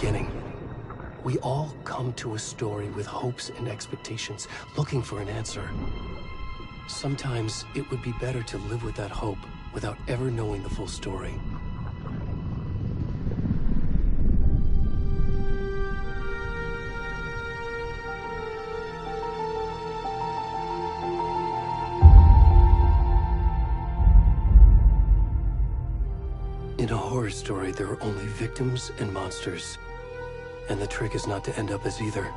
beginning. We all come to a story with hopes and expectations, looking for an answer. Sometimes it would be better to live with that hope without ever knowing the full story. In a horror story, there are only victims and monsters. And the trick is not to end up as either.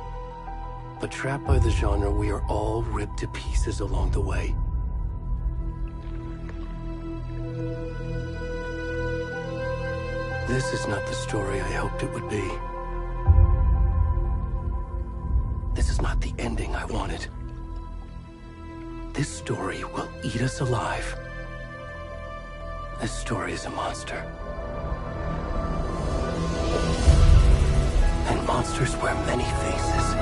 But trapped by the genre, we are all ripped to pieces along the way. This is not the story I hoped it would be. This is not the ending I wanted. This story will eat us alive. This story is a monster. And monsters wear many faces.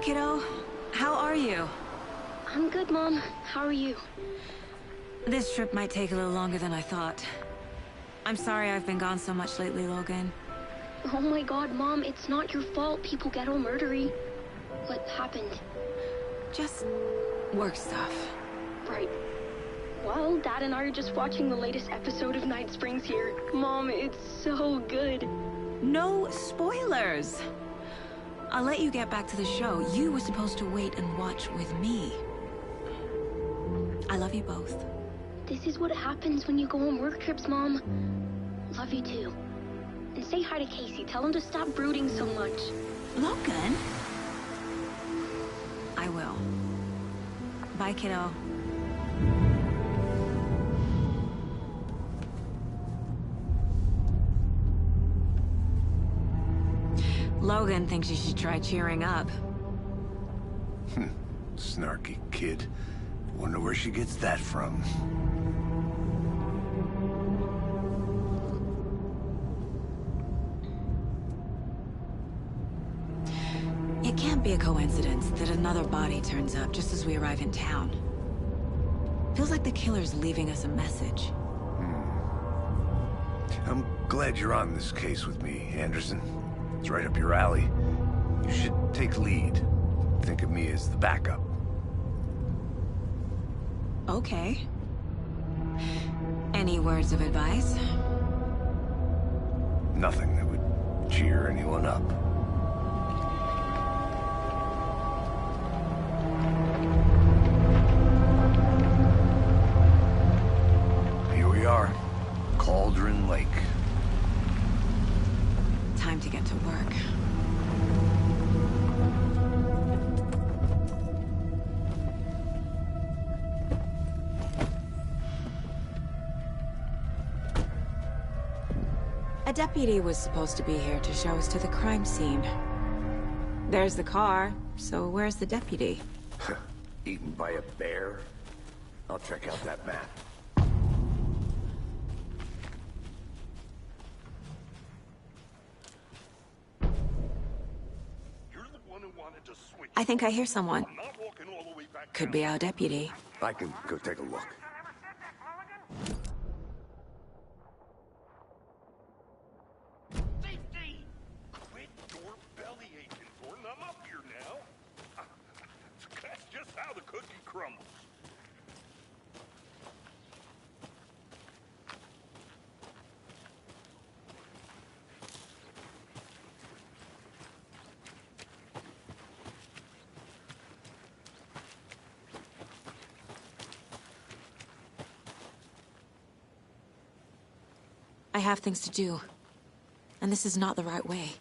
kiddo. How are you? I'm good, Mom. How are you? This trip might take a little longer than I thought. I'm sorry I've been gone so much lately, Logan. Oh my god, Mom, it's not your fault people get all murdery. What happened? Just work stuff. Right. Well, Dad and I are just watching the latest episode of Night Springs here. Mom, it's so good. No spoilers! I'll let you get back to the show. You were supposed to wait and watch with me. I love you both. This is what happens when you go on work trips, Mom. Love you too. And say hi to Casey. Tell him to stop brooding so much. Logan? I will. Bye, kiddo. Logan thinks you should try cheering up. Snarky kid. Wonder where she gets that from. It can't be a coincidence that another body turns up just as we arrive in town. Feels like the killer's leaving us a message. I'm glad you're on this case with me, Anderson. It's right up your alley. You should take lead. Think of me as the backup. Okay. Any words of advice? Nothing that would cheer anyone up. Here we are. Cauldron Lake. Time to get to work. A deputy was supposed to be here to show us to the crime scene. There's the car, so where's the deputy? Eaten by a bear? I'll check out that map. I think I hear someone. Could be our deputy. I can go take a look. Quit your belly aching, Gordon. I'm up here now. That's just how the cookie crumbles. I have things to do. And this is not the right way.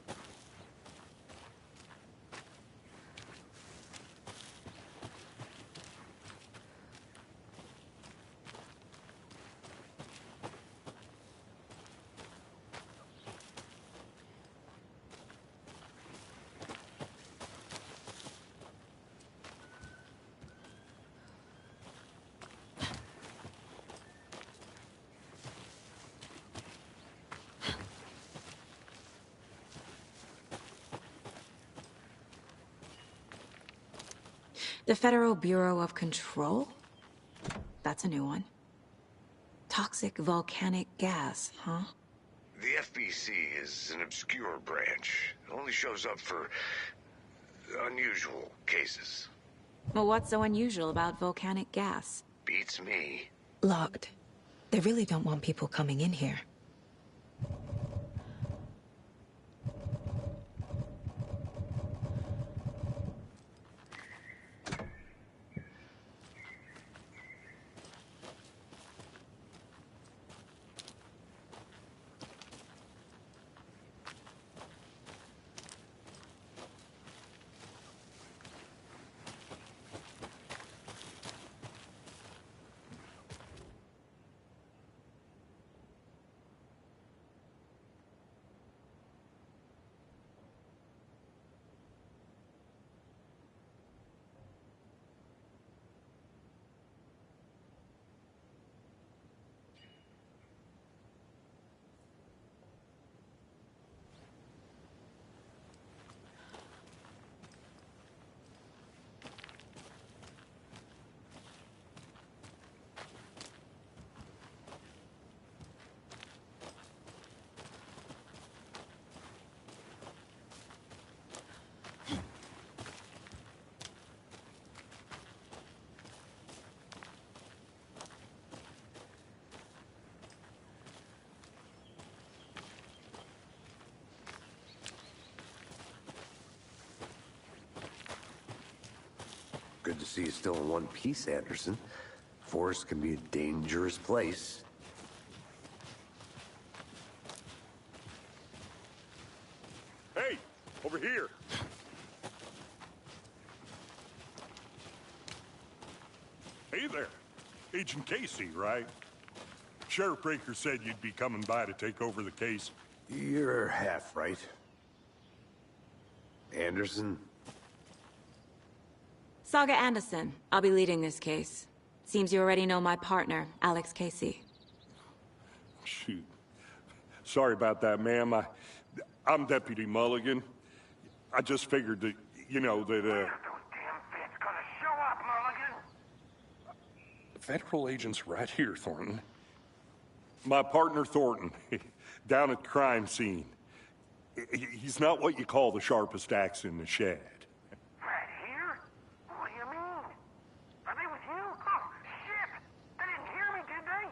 The Federal Bureau of Control? That's a new one. Toxic volcanic gas, huh? The FBC is an obscure branch. It only shows up for unusual cases. Well, what's so unusual about volcanic gas? Beats me. Locked. They really don't want people coming in here. Good to see you still in one piece, Anderson. Forest can be a dangerous place. Hey, over here. Hey there. Agent Casey, right? Sheriff Breaker said you'd be coming by to take over the case. You're half right. Anderson? Saga Anderson. I'll be leading this case. Seems you already know my partner, Alex Casey. Shoot. Sorry about that, ma'am. I'm Deputy Mulligan. I just figured that, you know, that, Those damn feds gonna show up, Mulligan! Federal agent's right here, Thornton. My partner, Thornton, down at the crime scene. He's not what you call the sharpest axe in the shed. Right here? What do you mean? Are they with you? Oh, shit! They didn't hear me, did they?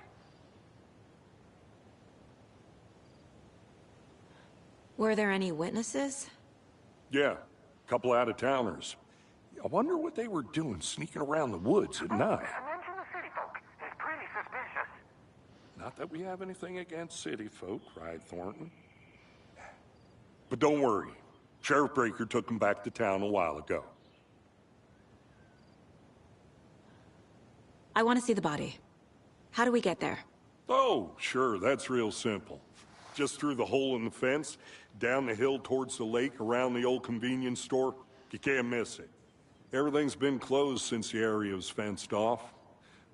Were there any witnesses? Yeah, a couple out-of-towners. I wonder what they were doing sneaking around the woods at night. Mention the city folk. It's pretty suspicious. Not that we have anything against city folk, right, Thornton? But don't worry. Sheriff Breaker took them back to town a while ago. I want to see the body. How do we get there? Oh, sure, that's real simple. Just through the hole in the fence, down the hill towards the lake, around the old convenience store. You can't miss it. Everything's been closed since the area was fenced off.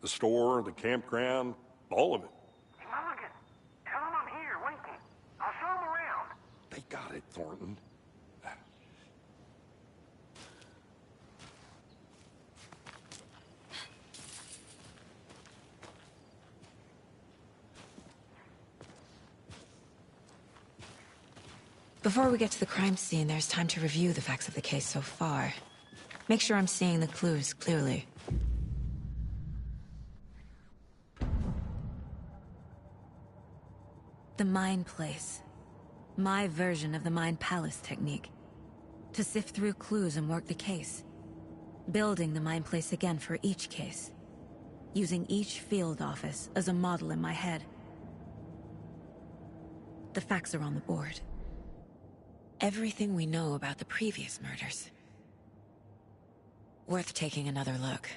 The store, the campground, all of it. Hey, Mulligan, tell them I'm here, waiting. I'll show them around. They got it, Thornton. Before we get to the crime scene, there's time to review the facts of the case so far. Make sure I'm seeing the clues clearly. The Mind Place. My version of the Mind Palace technique. To sift through clues and work the case. Building the Mind Place again for each case. Using each field office as a model in my head. The facts are on the board. Everything we know about the previous murders. Worth taking another look.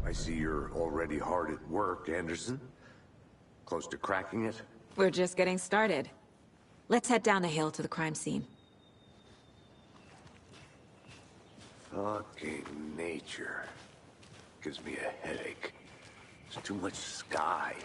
I see you're already hard at work, Anderson. Close to cracking it? We're just getting started. Let's head down the hill to the crime scene. Fucking nature. Gives me a headache. There's too much sky.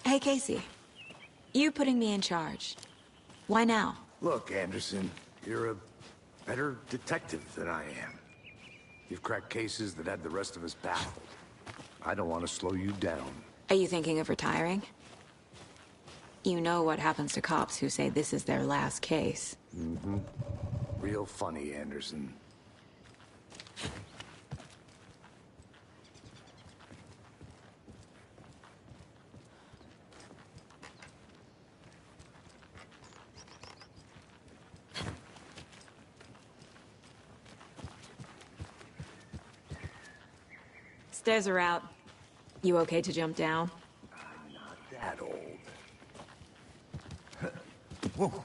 Hey, Casey. You putting me in charge. Why now? Look, Anderson, you're a better detective than I am. You've cracked cases that had the rest of us baffled. I don't want to slow you down. Are you thinking of retiring? You know what happens to cops who say this is their last case. Mm-hmm. Real funny, Anderson. Stairs are out. You okay to jump down? I'm not that old. Whoa.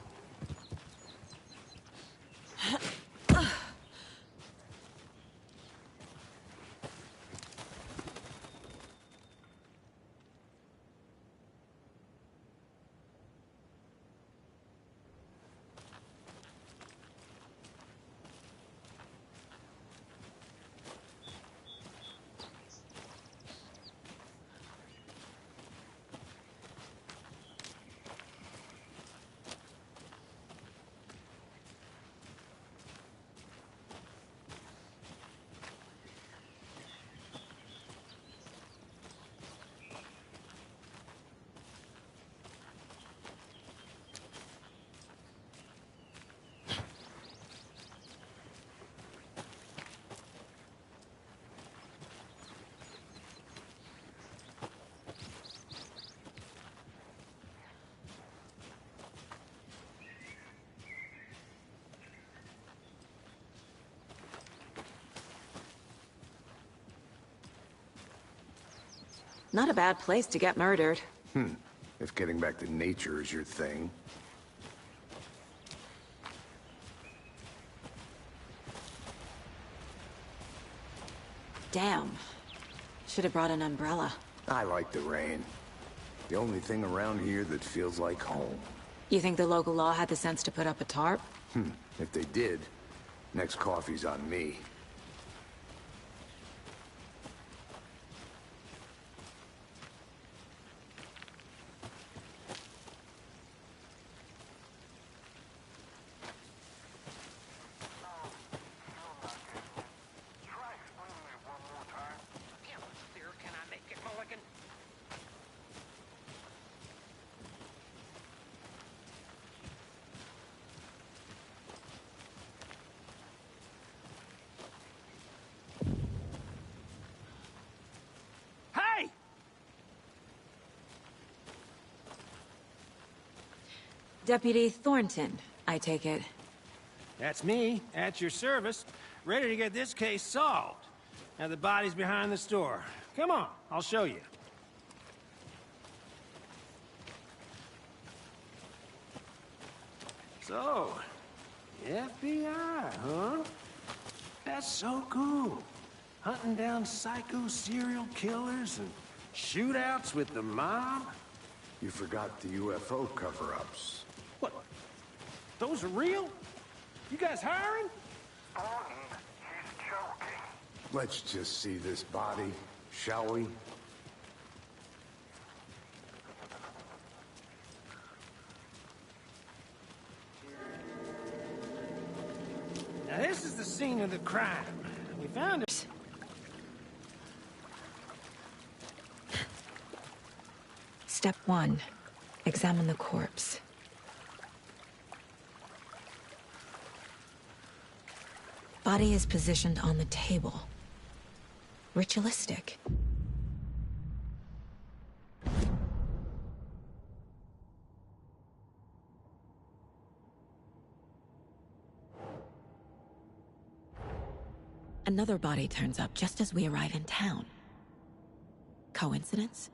Not a bad place to get murdered. If getting back to nature is your thing. Damn. Should have brought an umbrella. I like the rain. The only thing around here that feels like home. You think the local law had the sense to put up a tarp? If they did, next coffee's on me. Try explaining it one more time. How much clearer can I make it, Mulligan? Hey! Deputy Thornton, I take it. That's me, at your service, ready to get this case solved. Now the body's behind the store. Come on, I'll show you. So, FBI, huh? That's so cool. Hunting down psycho serial killers and shootouts with the mob? You forgot the UFO cover-ups. What? Those are real? You guys hiring? Thornton, he's joking. Let's just see this body, shall we? Now this is the scene of the crime. We found it. Step 1. Examine the corpse. Body is positioned on the table. Ritualistic. Another body turns up just as we arrive in town. Coincidence?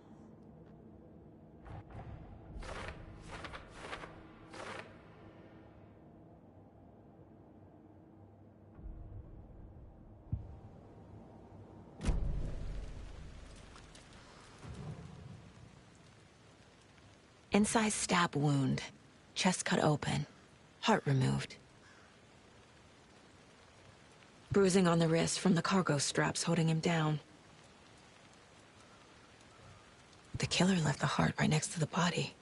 Incised stab wound. Chest cut open. Heart removed. Bruising on the wrist from the cargo straps holding him down. The killer left the heart right next to the body.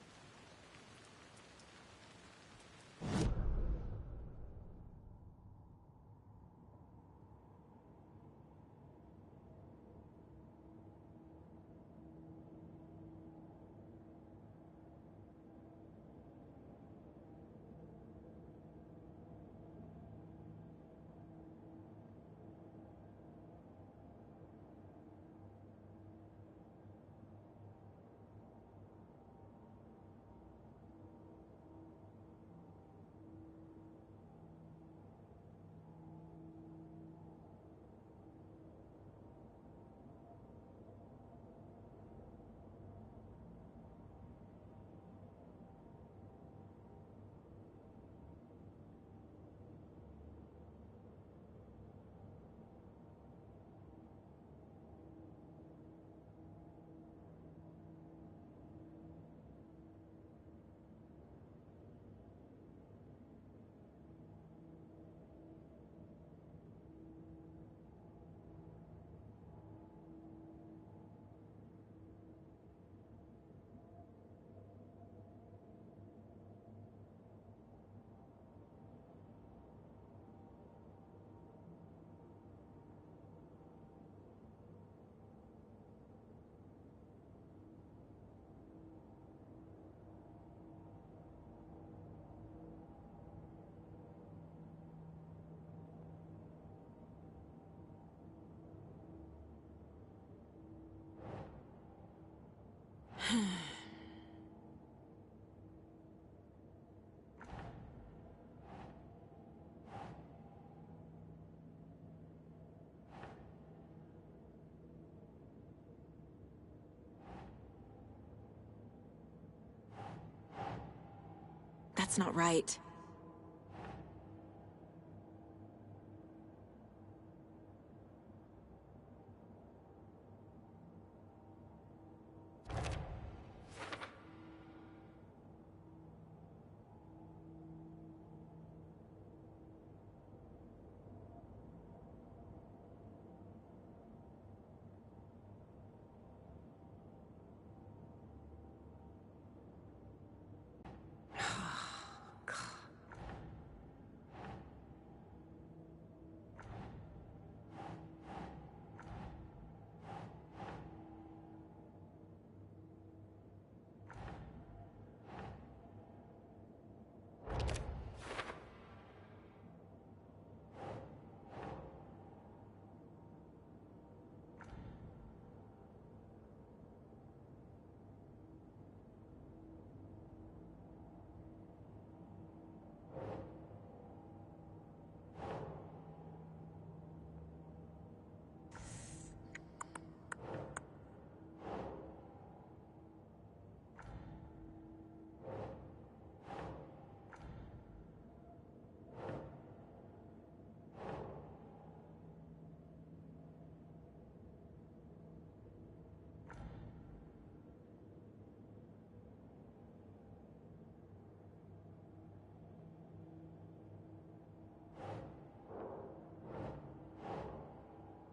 That's not right.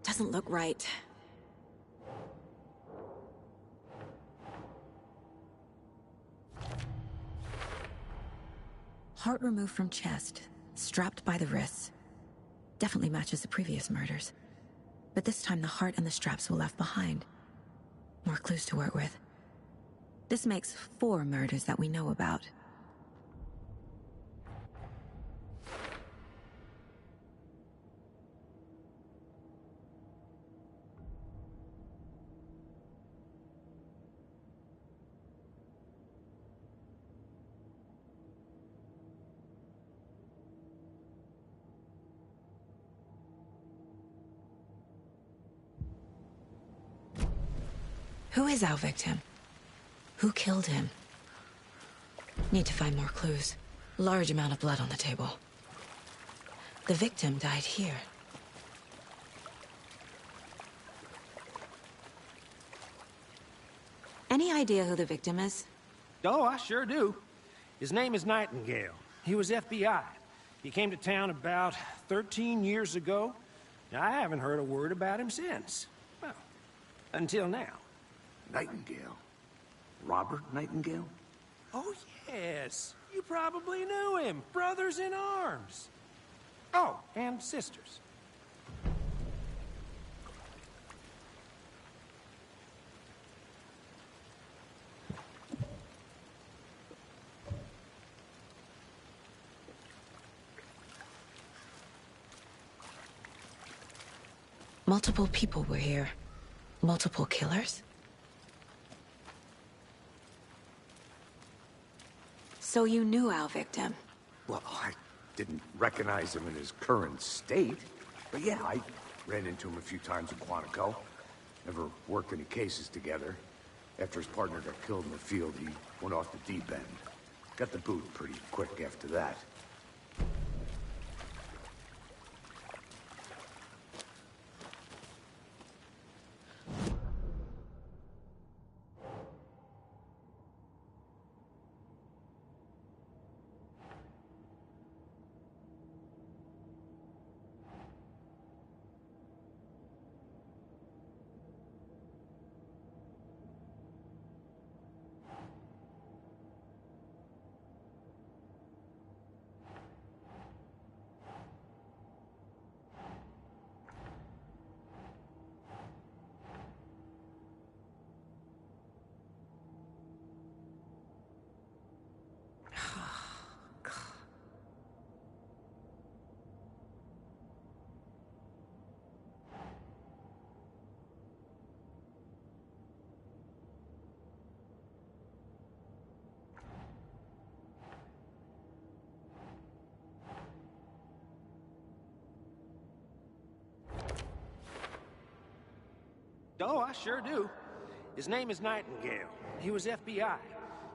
Doesn't look right. Heart removed from chest, strapped by the wrists. Definitely matches the previous murders. But this time the heart and the straps were left behind. More clues to work with. This makes 4 murders that we know about. Who is our victim? Who killed him? Need to find more clues. Large amount of blood on the table. The victim died here. Any idea who the victim is? Oh, I sure do. His name is Nightingale. He was FBI. He came to town about 13 years ago. I haven't heard a word about him since. Well, until now. Nightingale? Robert Nightingale? Oh, yes. You probably knew him. Brothers in arms. Oh, and sisters. Multiple people were here. Multiple killers? So you knew our victim? Well, I didn't recognize him in his current state. But yeah, I ran into him a few times in Quantico. Never worked any cases together. After his partner got killed in the field, he went off the deep end. Got the boot pretty quick after that. Oh, I sure do. His name is Nightingale. He was FBI.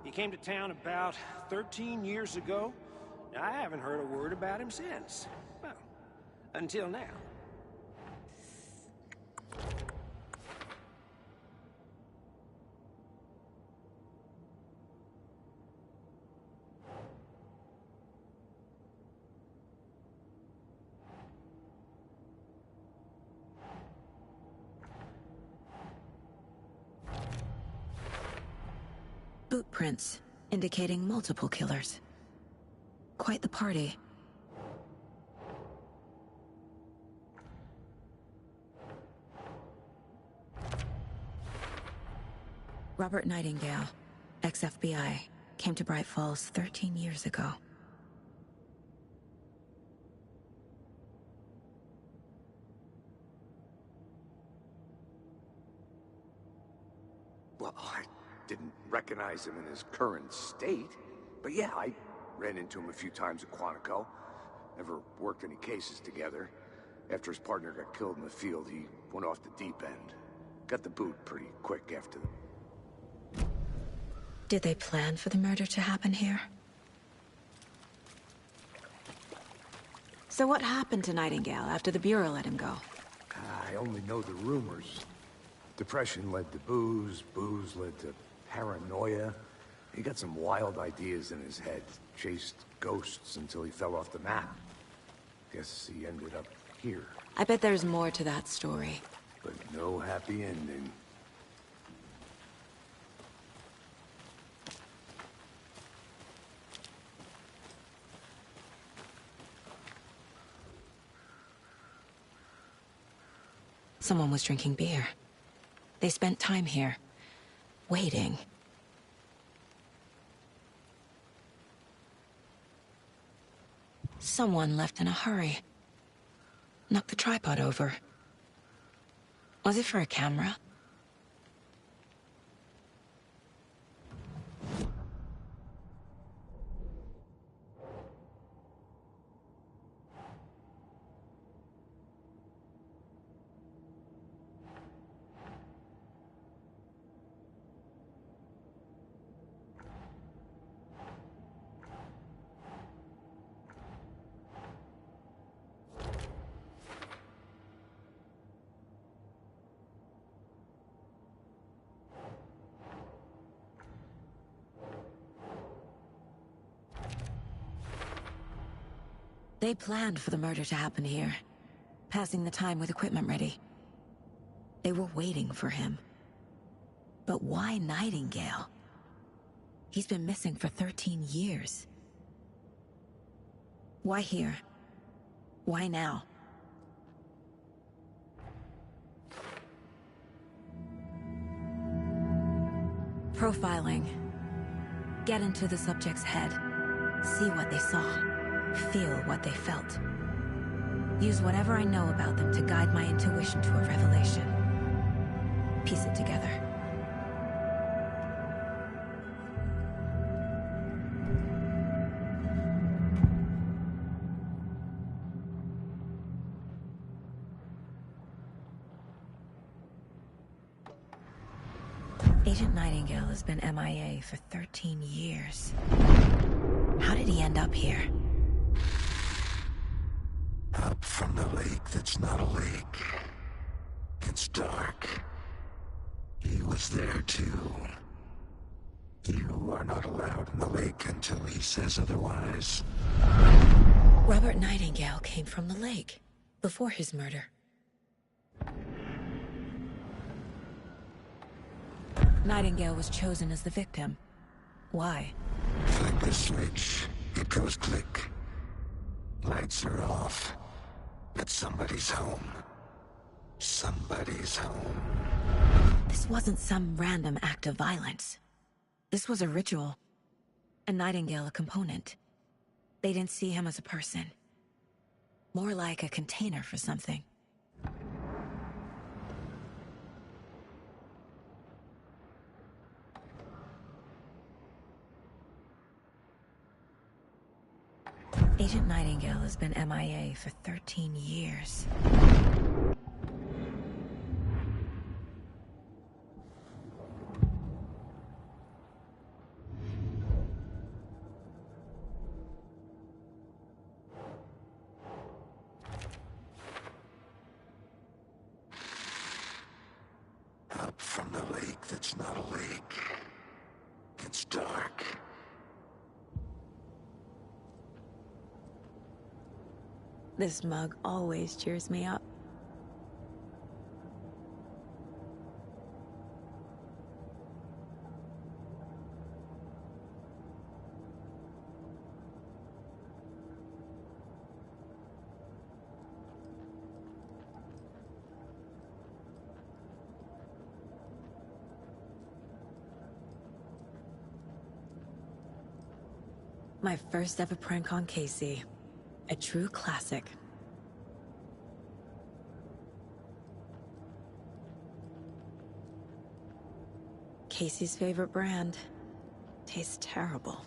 He came to town about 13 years ago. I haven't heard a word about him since. Well, until now. Boot prints, indicating multiple killers. Quite the party. Robert Nightingale, ex-FBI, came to Bright Falls 13 years ago. Well, I didn't recognize him in his current state. But yeah, I ran into him a few times at Quantico. Never worked any cases together. After his partner got killed in the field, he went off the deep end. Got the boot pretty quick after the... Did they plan for the murder to happen here? So what happened to Nightingale after the Bureau let him go? I only know the rumors. Depression led to booze, booze led to paranoia. He got some wild ideas in his head, chased ghosts until he fell off the map. Guess he ended up here, I bet there's more to that story. but no happy ending. Someone was drinking beer. They spent time here, waiting. Someone left in a hurry. Knocked the tripod over. Was it for a camera? They planned for the murder to happen here, passing the time with equipment ready. They were waiting for him. But why Nightingale? He's been missing for 13 years. Why here? Why now? Profiling. Get into the subject's head. See what they saw. Feel what they felt. Use whatever I know about them to guide my intuition to a revelation. Piece it together. Agent Nightingale has been MIA for 13 years. How did he end up here? Up from the lake that's not a lake. It's dark. He was there too. You are not allowed in the lake until he says otherwise. Robert Nightingale came from the lake, before his murder. Nightingale was chosen as the victim. Why? Flick the switch. It goes click. Lights are off. But somebody's home. Somebody's home. This wasn't some random act of violence. This was a ritual. And Nightingale a component. They didn't see him as a person. More like a container for something. Agent Nightingale has been MIA for 13 years. Up from the lake that's not a lake. It's dark. This mug always cheers me up. My first ever prank on Casey. A true classic. Casey's favorite brand. Tastes terrible.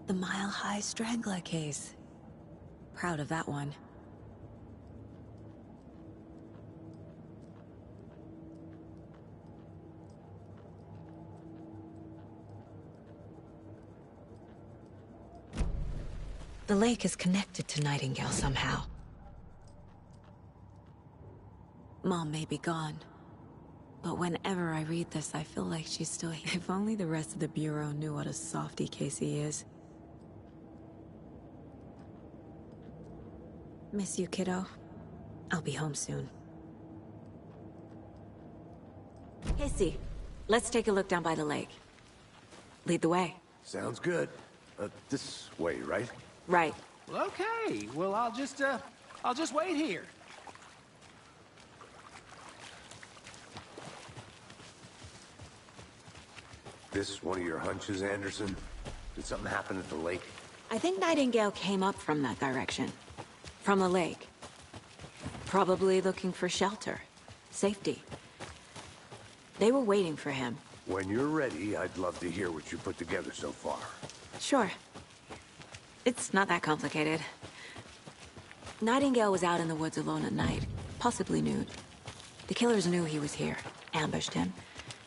The Mile High Strangler case. Proud of that one. The lake is connected to Nightingale somehow. Mom may be gone, but whenever I read this, I feel like she's still here. If only the rest of the Bureau knew what a softie Casey is. Miss you, kiddo. I'll be home soon. Casey, let's take a look down by the lake. Lead the way. Sounds good. This way, right? Right. Well, okay. Well, I'll just wait here. This one of your hunches, Anderson? Did something happen at the lake? I think Nightingale came up from that direction. From the lake. Probably looking for shelter. Safety. They were waiting for him. When you're ready, I'd love to hear what you put together so far. Sure. It's not that complicated. Nightingale was out in the woods alone at night, possibly nude. The killers knew he was here, ambushed him,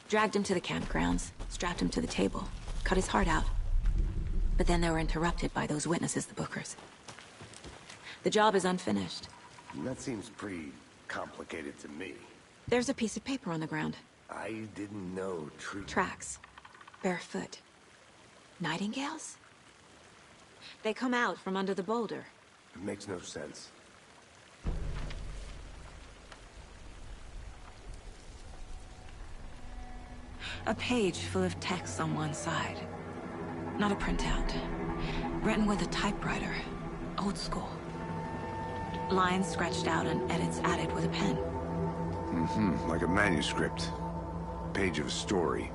dragged him to the campgrounds, strapped him to the table, cut his heart out. But then they were interrupted by those witnesses, the Bookers. The job is unfinished. That seems pretty complicated to me. There's a piece of paper on the ground. I didn't know Tracks. Barefoot. Nightingales? They come out from under the boulder. It makes no sense. A page full of text on one side. Not a printout. Written with a typewriter. Old school. Lines scratched out and edits added with a pen. Like a manuscript. Page of a story.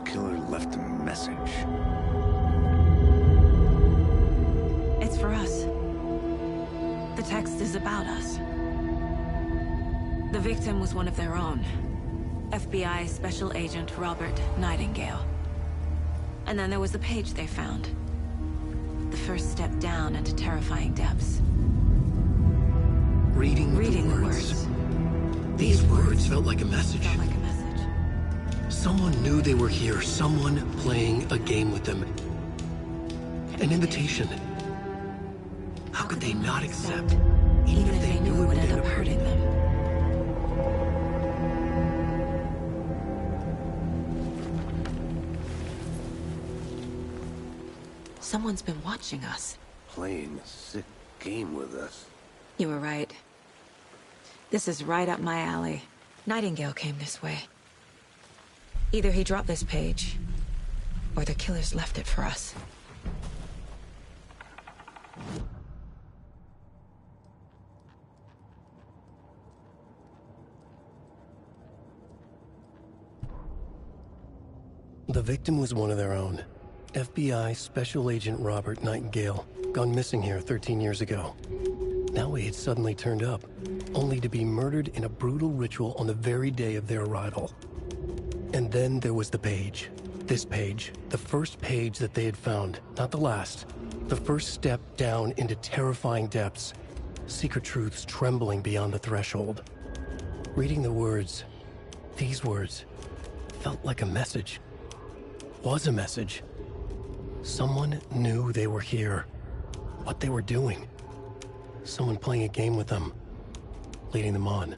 Killer left a message. It's for us. The text is about us. The victim was one of their own. FBI Special Agent Robert Nightingale. And then there was the page they found. The first step down into terrifying depths. Reading the words. These words felt like a message. Someone knew they were here. Someone playing a game with them. An invitation. How could they not accept, even if they knew it would end up hurting them? Someone's been watching us. Playing a sick game with us. You were right. This is right up my alley. Nightingale came this way. Either he dropped this page, or the killers left it for us. The victim was one of their own. FBI Special Agent Robert Nightingale, gone missing here 13 years ago. Now he had suddenly turned up, only to be murdered in a brutal ritual on the very day of their arrival. And then there was the page. This page, the first page that they had found, not the last. The first step down into terrifying depths. Secret truths trembling beyond the threshold. Reading the words, these words, felt like a message. Was a message. Someone knew they were here. What they were doing. Someone playing a game with them. Leading them on.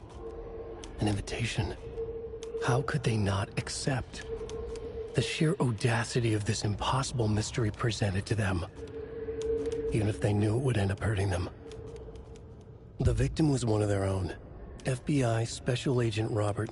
An invitation. How could they not accept? The sheer audacity of this impossible mystery presented to them. Even if they knew it would end up hurting them. The victim was one of their own. FBI Special Agent Robert.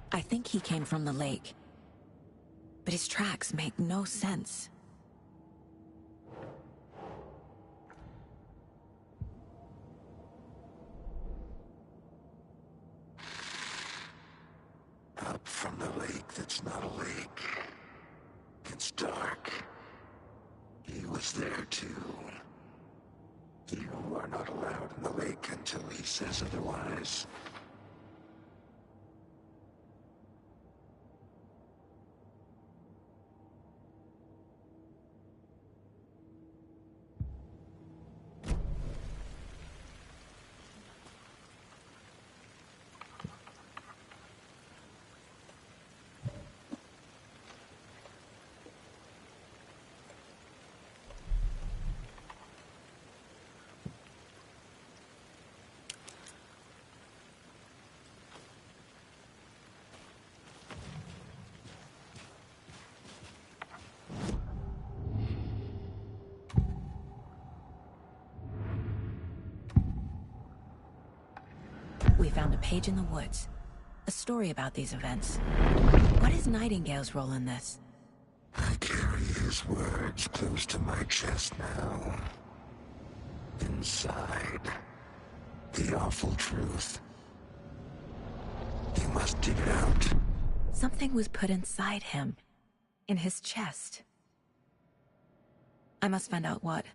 I think he came from the lake. But his tracks make no sense. Up from the lake that's not a lake. It's dark. He was there too. You are not allowed in the lake until he says otherwise. We found a page in the woods. A story about these events. What is Nightingale's role in this? I carry his words close to my chest now. Inside, the awful truth. You must dig it out. Something was put inside him. In his chest. I must find out what.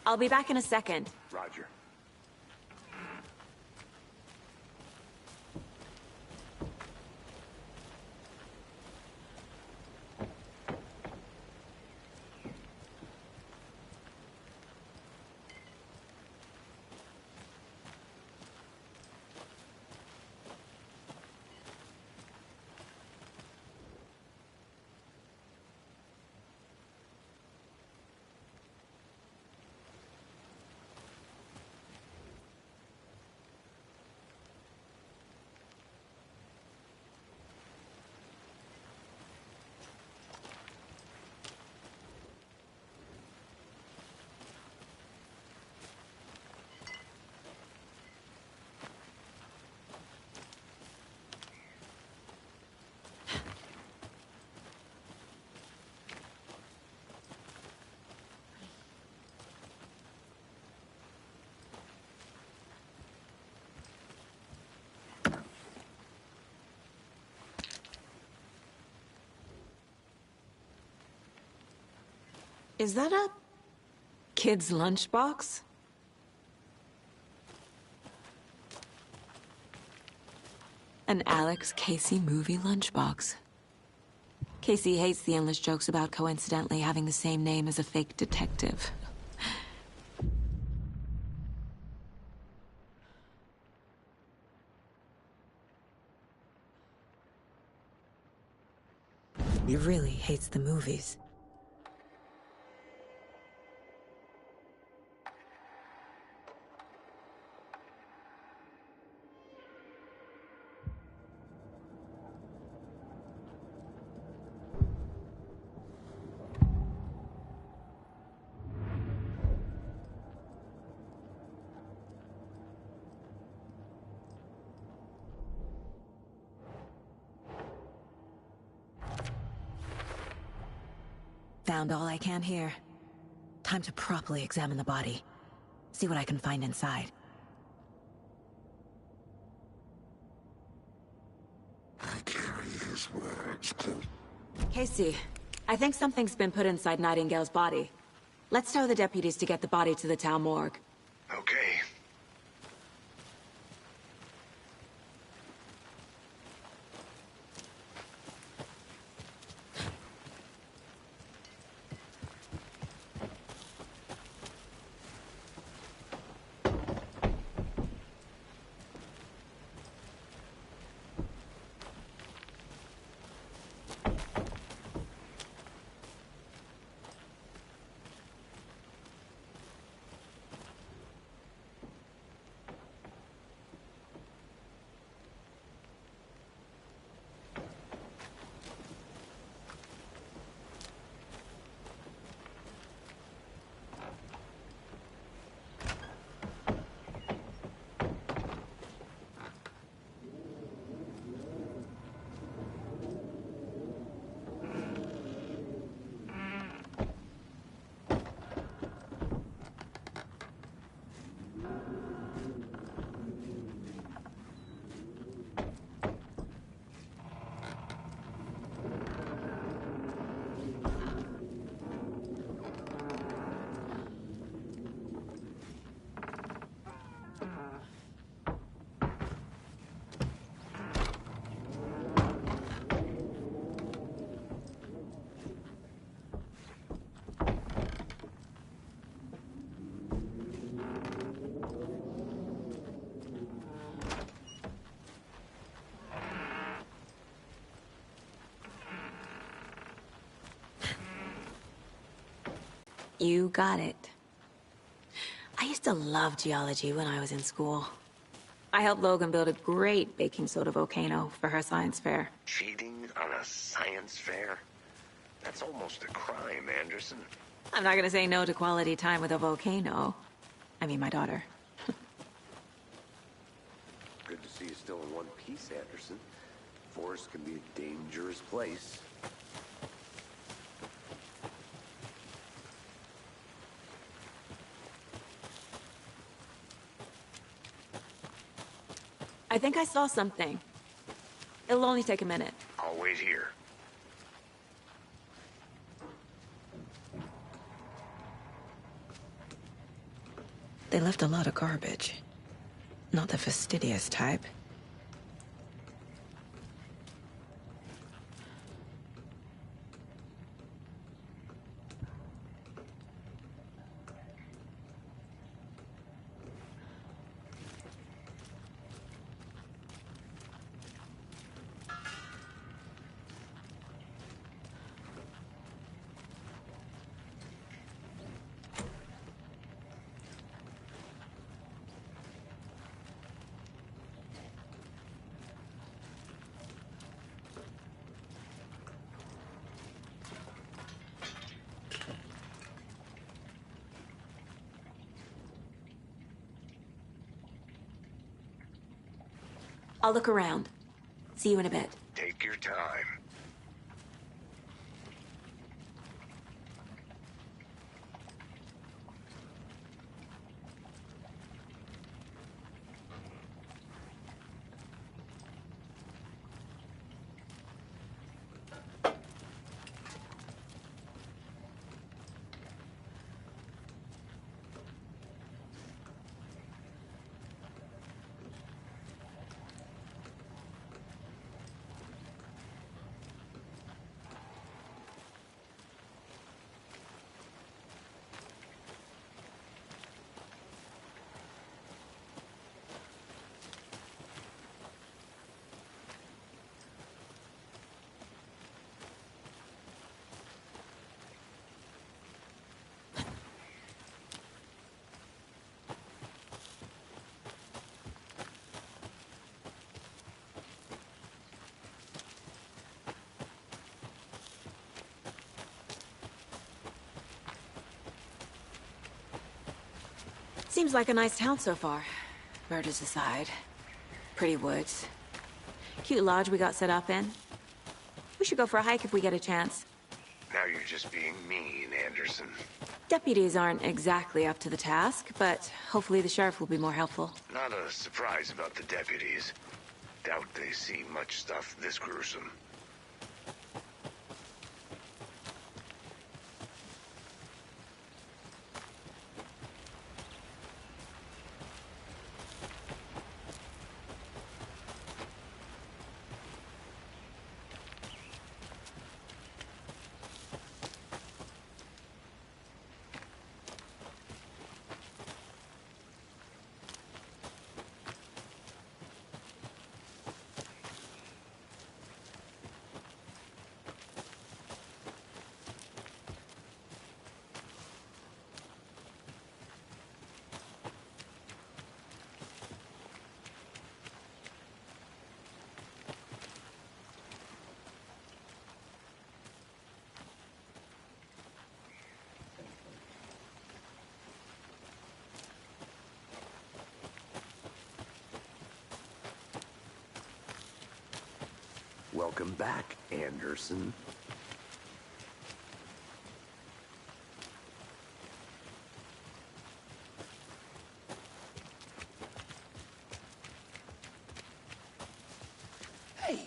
I'll be back in a second. Roger. Is that a kid's lunchbox? An Alex Casey movie lunchbox. Casey hates the endless jokes about coincidentally having the same name as a fake detective. He really hates the movies. Found all I can here. Time to properly examine the body. See what I can find inside. I carry his words close. Casey, I think something's been put inside Nightingale's body. Let's tell the deputies to get the body to the town morgue. Okay. You got it. I used to love geology when I was in school. I helped Logan build a great baking soda volcano for her science fair. Cheating on a science fair? That's almost a crime, Anderson. I'm not gonna say no to quality time with a volcano. I mean, my daughter. Good to see you still in one piece, Anderson. Forest can be a dangerous place. I think I saw something. It'll only take a minute. I'll wait here. They left a lot of garbage. Not the fastidious type. I'll look around. See you in a bit. Take your time. Seems like a nice town so far. Murders aside. Pretty woods. Cute lodge we got set up in. We should go for a hike if we get a chance. Now you're just being mean, Anderson. Deputies aren't exactly up to the task, but hopefully the sheriff will be more helpful. Not a surprise about the deputies. Doubt they see much stuff this gruesome. Welcome back, Anderson. Hey,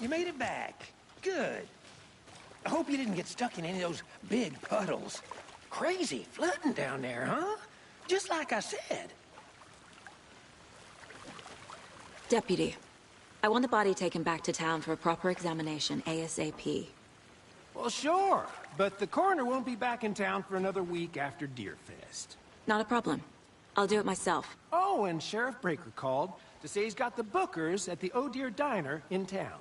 you made it back. Good. I hope you didn't get stuck in any of those big puddles. Crazy flooding down there, huh? Just like I said. Deputy, I want the body taken back to town for a proper examination, ASAP. Well, sure. But the coroner won't be back in town for another week after Deerfest. Not a problem. I'll do it myself. Oh, and Sheriff Breaker called to say he's got the Bookers at the Oh Deer Diner in town.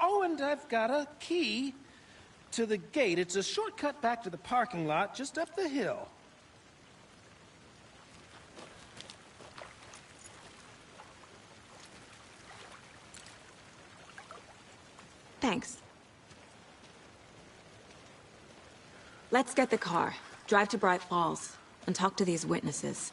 Oh, and I've got a key to the gate. It's a shortcut back to the parking lot just up the hill. Thanks. Let's get the car, drive to Bright Falls, and talk to these witnesses.